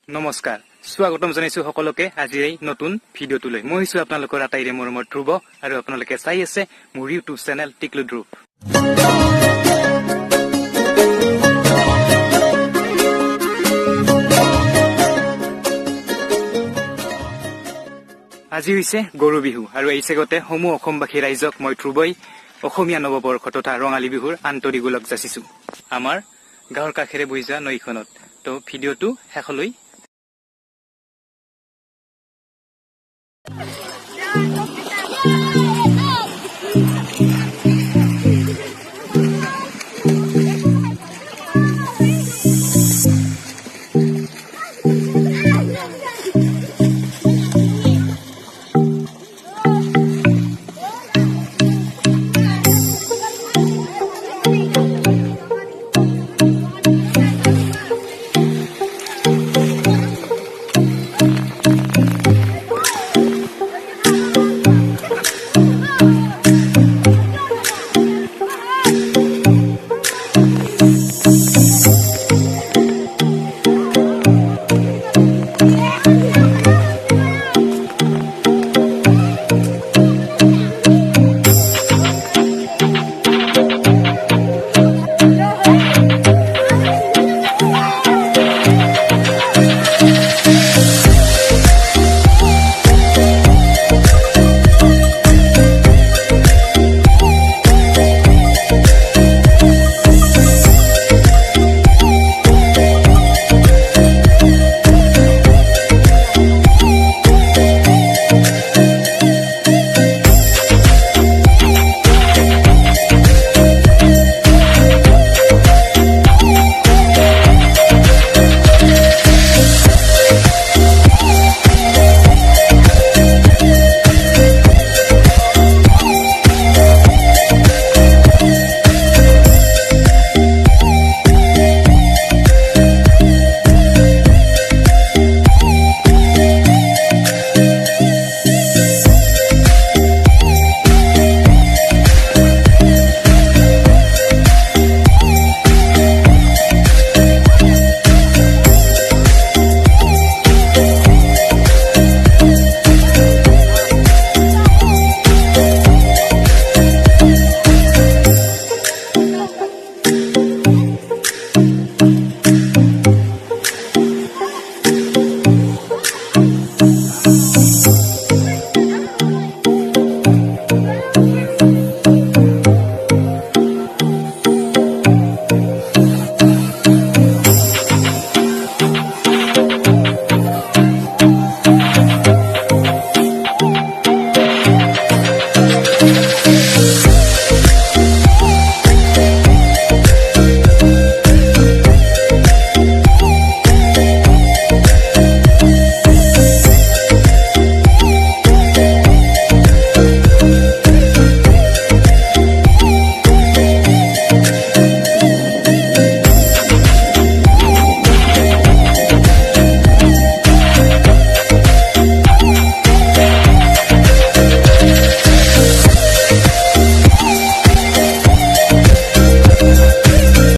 নমস্কাৰ স্বাগতম জনাইছো সকলোকে আজিৰ এই নতুন ভিডিঅ'টোলৈ মই হৈছো আপোনালোকৰ আটাইৰে মৰমৰ ধ্ৰুৱ আৰু আপোনালোকে চাই আছে মোৰ ইউটিউব চেনেল টিকলু ধ্ৰুৱ আজি হৈছে গৰু বিহু আৰু এই চেগতে সমূহ অসমবাসী ৰাইজক মই ধ্ৰুৱই অসমীয়া নৱবৰ্ষ তথা ৰঙালী বিহুৰ আন্তৰিক ওলগ যাচিছো আমাৰ গাঁৱৰ কাষেৰে বৈ যোৱা নৈখনত তো ভিডিঅ'টো শেষলৈ